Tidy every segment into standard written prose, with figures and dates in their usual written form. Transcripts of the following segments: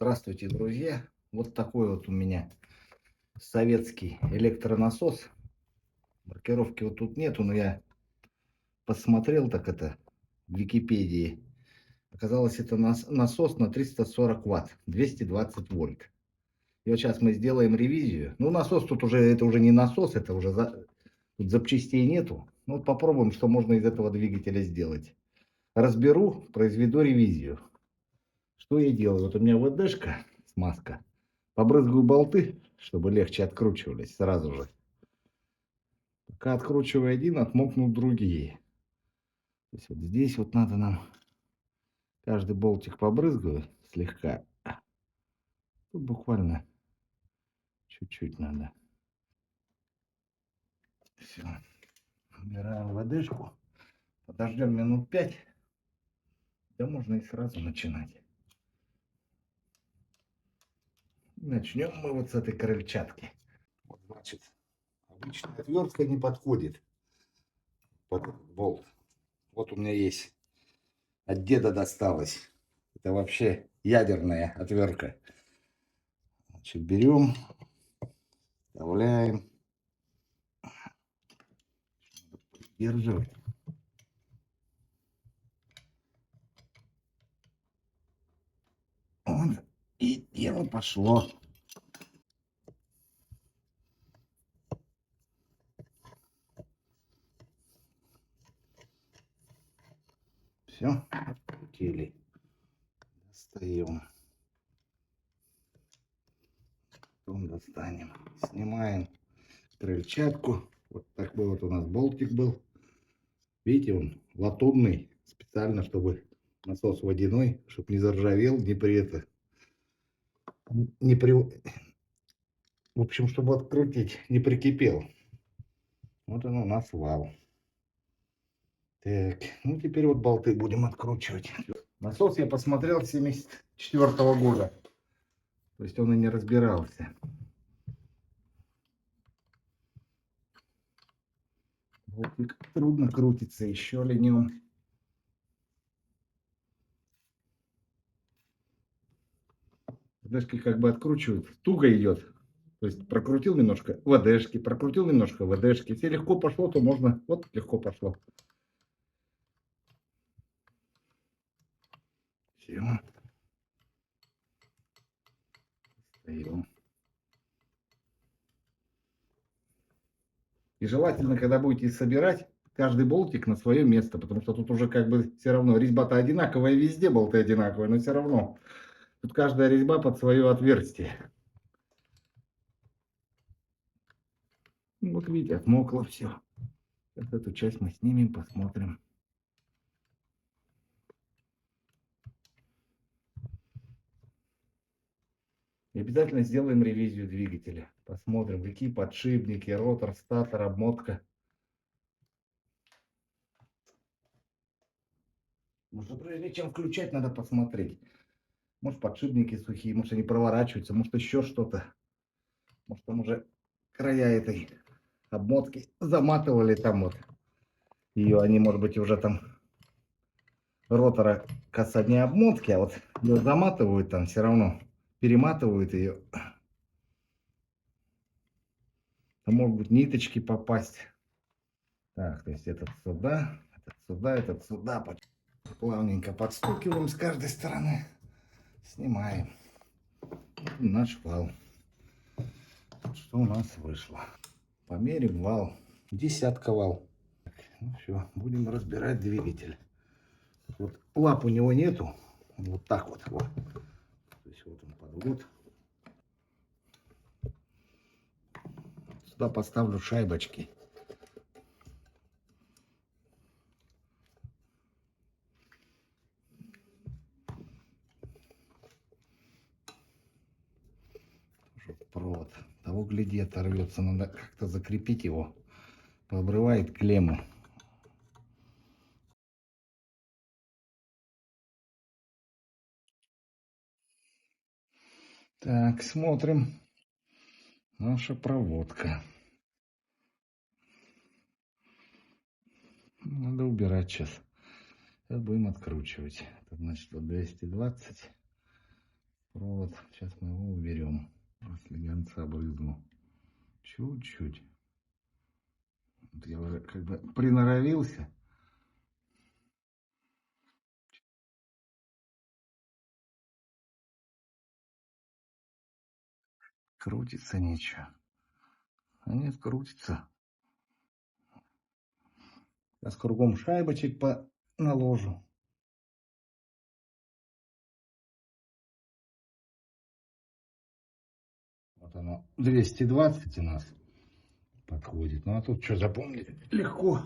Здравствуйте, друзья! Вот такой вот у меня советский электронасос. Маркировки вот тут нету, но я посмотрел так это в Википедии. Оказалось, это насос на 340 ватт, 220 вольт. И вот сейчас мы сделаем ревизию. Ну, насос тут уже, это уже не насос, это уже тут запчастей нету. Ну, вот попробуем, что можно из этого двигателя сделать. Разберу, произведу ревизию. Что я делаю? Вот у меня ВДшка, смазка. Побрызгаю болты, чтобы легче откручивались сразу же. Пока откручиваю один, отмокнут другие. То есть вот здесь вот надо нам каждый болтик побрызгаю слегка. Тут буквально чуть-чуть надо. Все. Убираем ВДшку. Подождем минут 5. Да можно и сразу начинать. Начнем мы вот с этой крыльчатки. Вот, значит, обычная отвертка не подходит под этот болт. Вот у меня есть. От деда досталось. Это вообще ядерная отвертка. Значит, берем, вставляем, держим. Вот, и дело пошло. Все, открутили. Достаем. Потом достанем. Снимаем крыльчатку. Вот такой вот у нас болтик был. Видите, он латунный. Специально, чтобы насос водяной, чтобы не заржавел, не при это. Не при... В общем, чтобы открутить, не прикипел. Вот он у нас вал. Так, ну теперь вот болты будем откручивать. Насос я посмотрел 74-го года. То есть он и не разбирался. Болтик трудно крутится, еще ленем. ВДшки как бы откручивают. Туго идет. То есть прокрутил немножко ВДшки, прокрутил немножко ВДшки. Если легко пошло, то можно. Вот легко пошло. Все. Стоим. И желательно, когда будете собирать, каждый болтик на свое место, потому что тут уже как бы все равно резьба-то одинаковая, везде болты одинаковые, но все равно тут каждая резьба под свое отверстие. Вот видите, отмокло все. Сейчас эту часть мы снимем, посмотрим. И обязательно сделаем ревизию двигателя. Посмотрим, какие подшипники, ротор, статор, обмотка. Может, прежде чем включать, надо посмотреть. Может, подшипники сухие, может, они проворачиваются, может, еще что-то. Может, там уже края этой обмотки заматывали там вот. Ее они, может быть, уже там ротора касательно не обмотки, а вот ее заматывают там все равно. Перематывают ее. А может быть, ниточки попасть. Так, то есть этот сюда, этот сюда, этот сюда. Плавненько подстукиваем с каждой стороны. Снимаем. Наш вал. Что у нас вышло? Померим вал. Десятка вал. Ну все, будем разбирать двигатель. Вот лап у него нету. Вот так вот. Вот. То есть вот он подвод. Сюда поставлю шайбочки. Провод. Того гляди, оторвется. Надо как-то закрепить его. Пообрывает клеммы. Так, смотрим. Наша проводка. Надо убирать сейчас. Сейчас будем откручивать. Это значит 220. провод. Сейчас мы его уберем. После гонца брызну. Чуть-чуть. Вот я уже как бы приноровился. Крутится ничего. А нет, крутится. Сейчас кругом шайбочек по наложу. Вот оно 220 у нас подходит. Ну а тут что запомнить? Легко.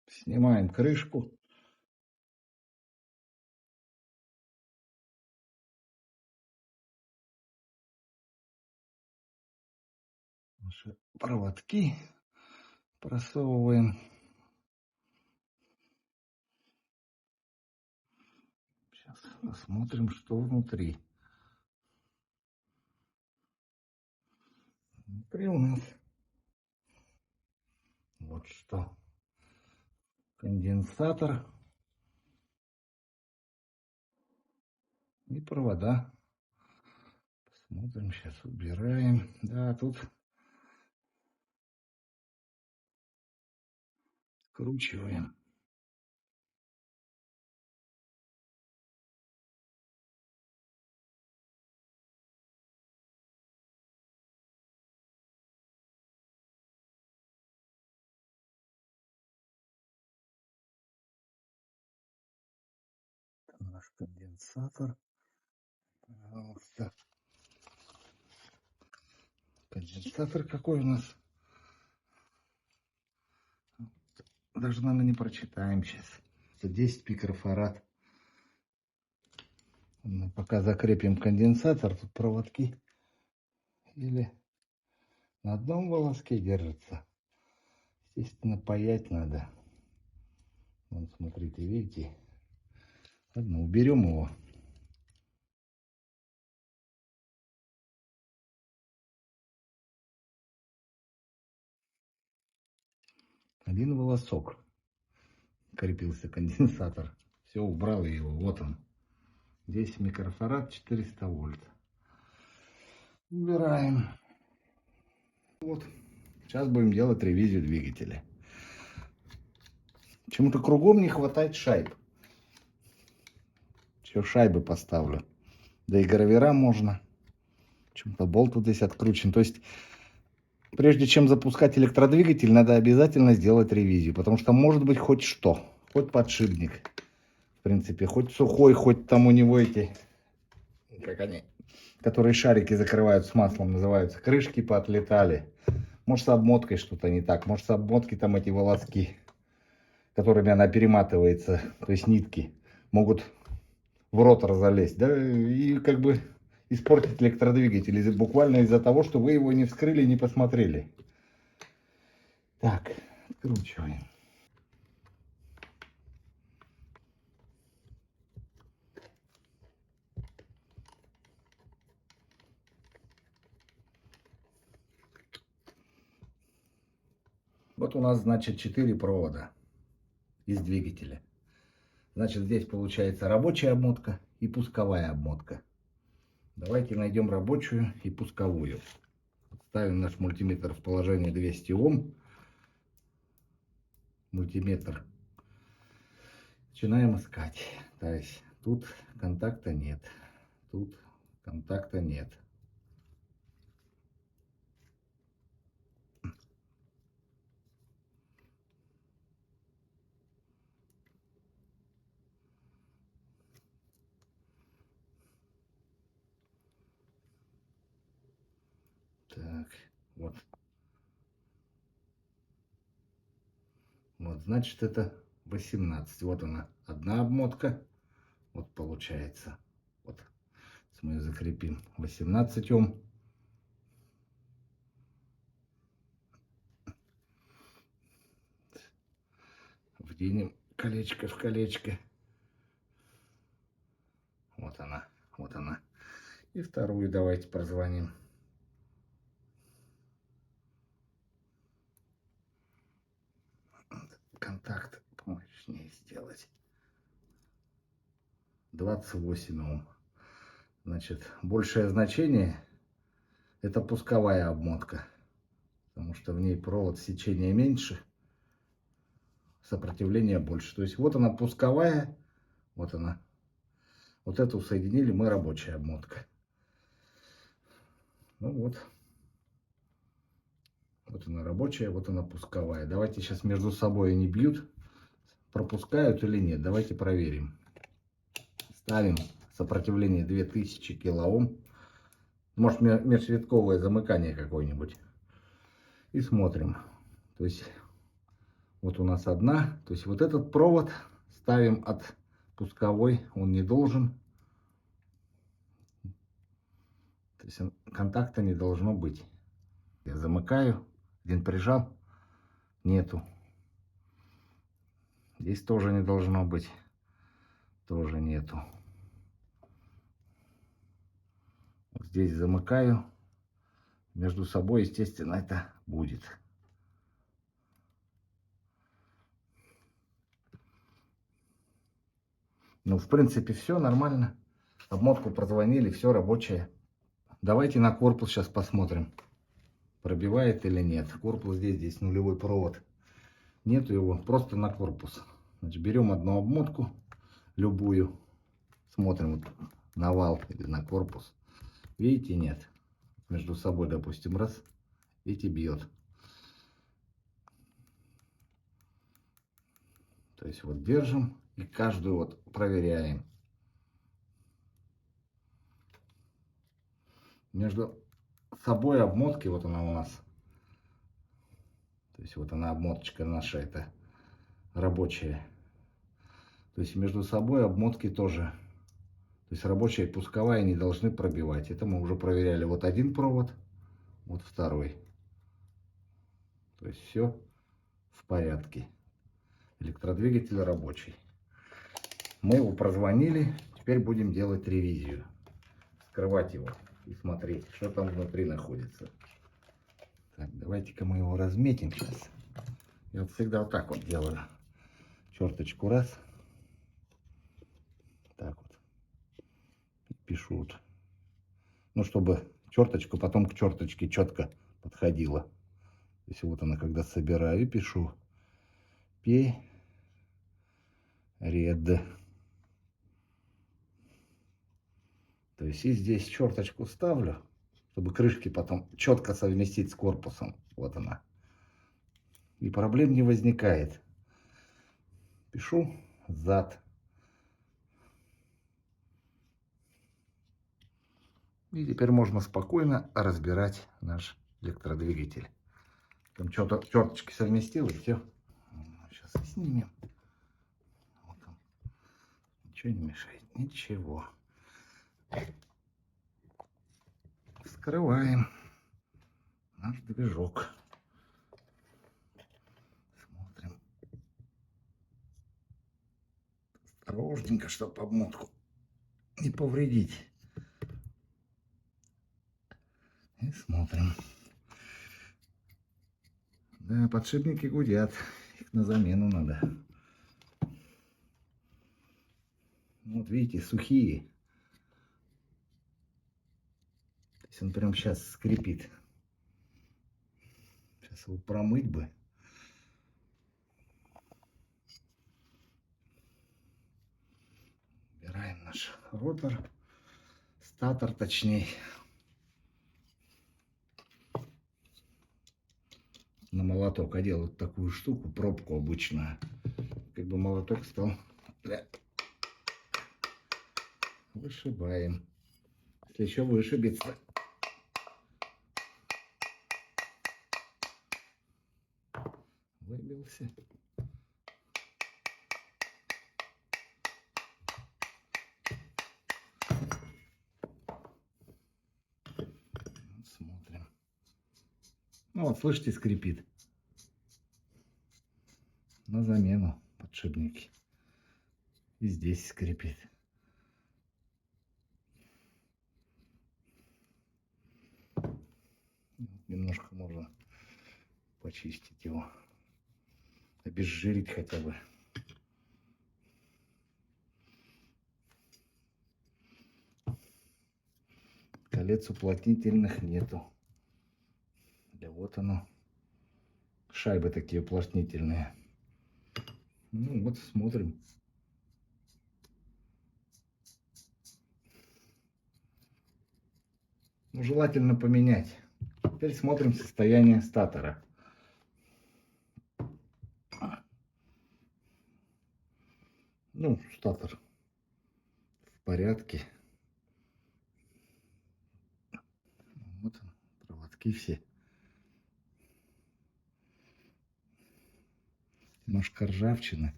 Снимаем крышку. Наши проводки просовываем. Сейчас посмотрим, что внутри. Внутри у нас вот что. Конденсатор и провода. Смотрим, сейчас убираем. Да, тут скручиваем. Наш конденсатор. Пожалуйста. Конденсатор какой у нас? Даже, наверное, не прочитаем сейчас. 10 пикрофарад. Пока закрепим конденсатор, тут проводки или на одном волоске держится. Естественно, паять надо. Вот, смотрите, видите? Ладно, уберем его. Один волосок крепился конденсатор. Все, убрал его. Вот он. 10 микрофарад, 400 вольт. Убираем. Вот. Сейчас будем делать ревизию двигателя. Почему-то кругом не хватает шайб. Все, шайбы поставлю. Да и гравера можно. Почему-то болт вот здесь откручен. То есть, прежде чем запускать электродвигатель, надо обязательно сделать ревизию. Потому что может быть хоть что. Хоть подшипник. В принципе, хоть сухой, хоть там у него эти... Как они? Которые шарики закрывают с маслом, называются. Крышки поотлетали. Может, с обмоткой что-то не так. Может, с обмотки там эти волоски, которыми она перематывается, то есть нитки, могут в ротор залезть, да, и как бы испортить электродвигатель буквально из-за того, что вы его не вскрыли, не посмотрели. Так, откручиваем. Вот у нас, значит, 4 провода из двигателя. Значит, здесь получается рабочая обмотка и пусковая обмотка. Давайте найдем рабочую и пусковую. Ставим наш мультиметр в положение 200 Ом. Мультиметр. Начинаем искать. То есть тут контакта нет. Тут контакта нет. Так, вот. Вот, значит, это 18. Вот она, одна обмотка. Вот получается. Вот. Мы ее закрепим. 18 Ом. Вденем колечко в колечко. Вот она. Вот она. И вторую давайте прозвоним. Контакт помощнее сделать. 28 Ом. Значит, большее значение это пусковая обмотка, потому что в ней провод сечения меньше, сопротивление больше. То есть вот она пусковая, вот она. Вот эту соединили мы рабочая обмотка. Ну вот. Вот она рабочая, вот она пусковая. Давайте сейчас между собой они бьют, пропускают или нет. Давайте проверим. Ставим сопротивление 2000 килоом. Может межвитковое замыкание какое-нибудь. И смотрим. То есть вот у нас одна. То есть вот этот провод ставим от пусковой. Он не должен. То есть контакта не должно быть. Я замыкаю. Один прижал. Нету. Здесь тоже не должно быть. Тоже нету. Вот здесь замыкаю. Между собой, естественно, это будет. Ну, в принципе, все нормально. Обмотку прозвонили, все рабочее. Давайте на корпус сейчас посмотрим, пробивает или нет. Корпус здесь нулевой провод. Нету его, просто на корпус. Значит, берем одну обмотку, любую. Смотрим вот на вал или на корпус. Видите, нет. Между собой, допустим, раз. Видите, бьет. То есть вот держим и каждую вот проверяем. Между собой обмотки, вот она у нас. То есть вот она обмоточка наша, это рабочая. То есть между собой обмотки тоже. То есть рабочая и пусковая не должны пробивать. Это мы уже проверяли. Вот один провод, вот второй. То есть все в порядке. Электродвигатель рабочий. Мы его прозвонили. Теперь будем делать ревизию. Вскрывать его и смотреть, что там внутри находится. Так, давайте-ка мы его разметим сейчас. Я вот всегда вот так вот делаю. Черточку раз. Так вот. Пишу вот. Ну, чтобы черточку потом к черточке четко подходила. То есть вот она, когда собираю, и пишу. Перед. То есть и здесь черточку ставлю, чтобы крышки потом четко совместить с корпусом. Вот она. И проблем не возникает. Пишу зад. И теперь можно спокойно разбирать наш электродвигатель. Там что-то черточки совместил, и все. Сейчас снимем. Вот он. Ничего не мешает. Ничего. Вскрываем наш движок. Смотрим. Осторожненько, чтобы обмотку не повредить. И смотрим. Да, подшипники гудят. Их на замену надо. Вот видите, сухие. То есть он прям сейчас скрипит. Сейчас его промыть бы. Убираем наш ротор. Статор точнее. На молоток одел вот такую штуку, пробку обычную. Как бы молоток стал. Вышибаем. Если еще вышибется. Выбился. Смотрим. Ну вот, слышите, скрипит. На замену подшипники. И здесь скрипит. Немножко можно почистить его. Обезжирить хотя бы. Колец уплотнительных нету. Да вот оно. Шайбы такие уплотнительные. Ну вот, смотрим. Ну, желательно поменять. Теперь смотрим состояние статора. Ну, статор в порядке. Вот он, проводки все. Немножко ржавчины.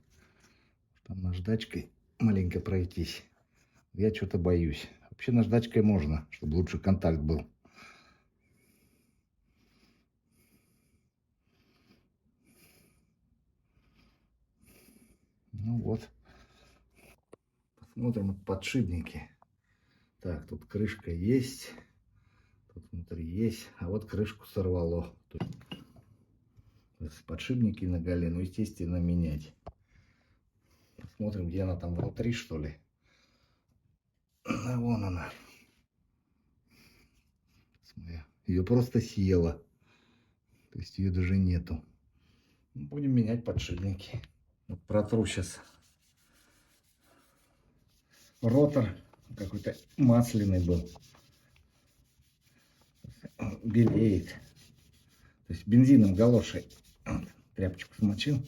Там наждачкой маленько пройтись. Я что-то боюсь. Вообще наждачкой можно, чтобы лучше контакт был. Ну вот. Посмотрим подшипники. Так, тут крышка есть. Тут внутри есть. А вот крышку сорвало. То есть подшипники на гале, ну, естественно, менять. Посмотрим, где она там внутри, что ли. А вон она. Ее просто съела. То есть ее даже нету. Будем менять подшипники. Вот протру сейчас ротор. Какой-то масляный был. Белеет. То есть бензином галошей тряпочку смочил.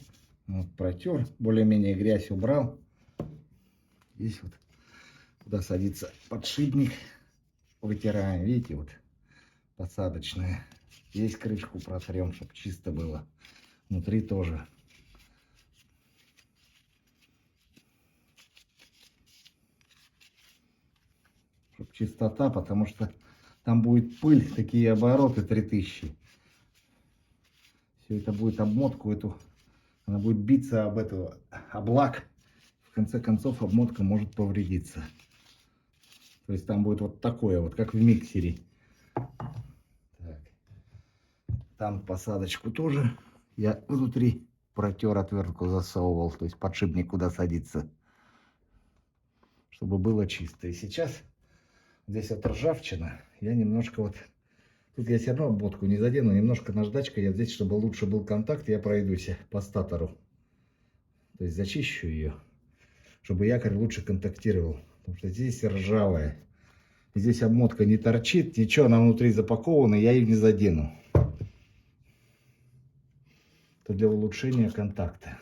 Вот, протер. Более-менее грязь убрал. Здесь вот, куда садится подшипник, вытираем. Видите, вот посадочная. Здесь крышку протрем, чтобы чисто было. Внутри тоже. Чтобы чистота, потому что там будет пыль, такие обороты 3000. Все это будет обмотку эту, она будет биться об эту, об лак. В конце концов обмотка может повредиться. То есть там будет вот такое, вот как в миксере. Так. Там посадочку тоже я внутри протер, отвертку засовывал. То есть подшипник куда садится. Чтобы было чисто. И сейчас здесь вот ржавчина. Я немножко вот... Тут я все равно обмотку не задену. Немножко наждачкой я здесь, чтобы лучше был контакт, я пройдусь по статору. То есть зачищу ее, чтобы якорь лучше контактировал. Потому что здесь ржавая. Здесь обмотка не торчит, ничего, она внутри запакована, я ее не задену. Это для улучшения контакта.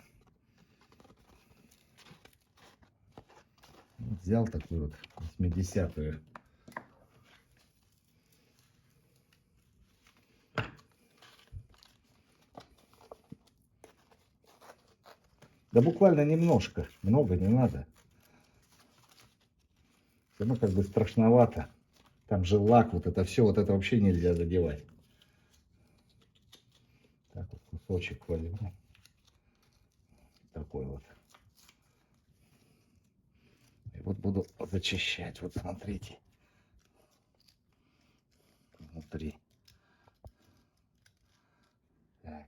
Вот взял такую вот 80-ю. Да буквально немножко, много не надо. Все равно как бы страшновато. Там же лак, вот это все, вот это вообще нельзя задевать. Так вот кусочек возьму. Такой вот. И вот буду зачищать. Вот смотрите. Внутри. Так.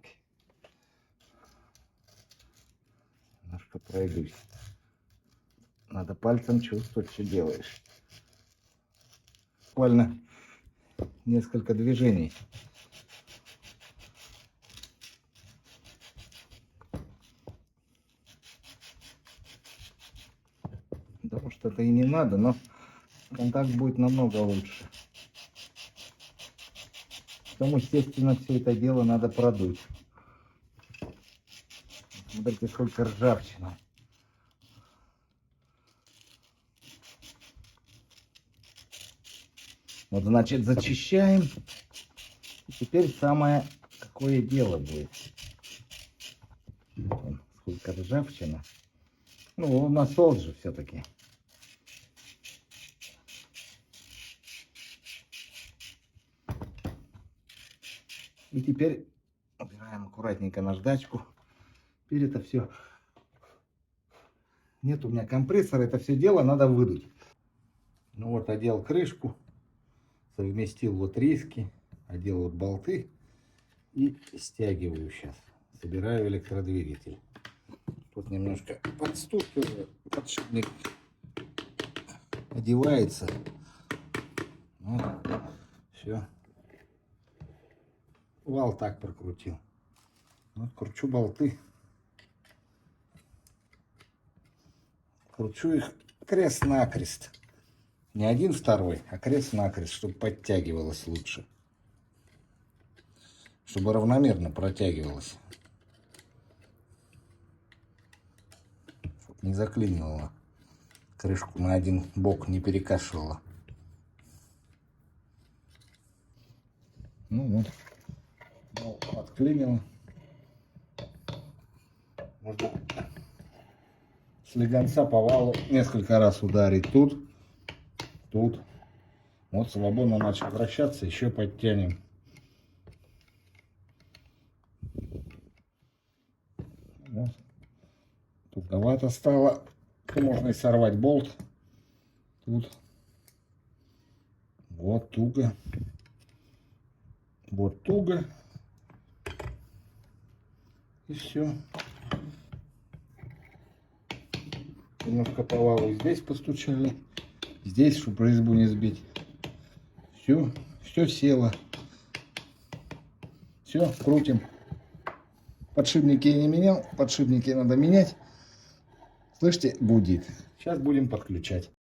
Немножко пройдусь. Надо пальцем чувствовать, что делаешь. Буквально несколько движений. Да, может, это и не надо, но контакт будет намного лучше. Потом, естественно, все это дело надо продуть. Смотрите, сколько ржавчина. Вот, значит, зачищаем. И теперь самое какое дело будет. Вон, сколько ржавчина. Ну, насос же все-таки. И теперь убираем аккуратненько наждачку. Теперь это все. Нет у меня компрессора, это все дело надо выдуть. Ну вот, одел крышку, совместил вот риски, одел вот болты и стягиваю сейчас. Собираю электродвигатель. Тут немножко подстукиваю, подшипник одевается. Вот. Все. Вал так прокрутил. Вот кручу болты. Кручу их крест-накрест. Не один второй, а крест-накрест, чтобы подтягивалось лучше. Чтобы равномерно протягивалось. Чтобы не заклинивало. Крышку на один бок не перекашивало. Ну вот. Отклинило. Можно слегонца по валу несколько раз ударить тут. Тут. Вот свободно начал вращаться, еще подтянем. Вот. Туговато стало. Можно и сорвать болт. Тут. Вот туго. Вот туго. И все. Немножко по валу здесь постучали. Здесь, чтобы резьбу не сбить. Все село. Все, крутим. Подшипники я не менял. Подшипники надо менять. Слышите, гудит. Сейчас будем подключать.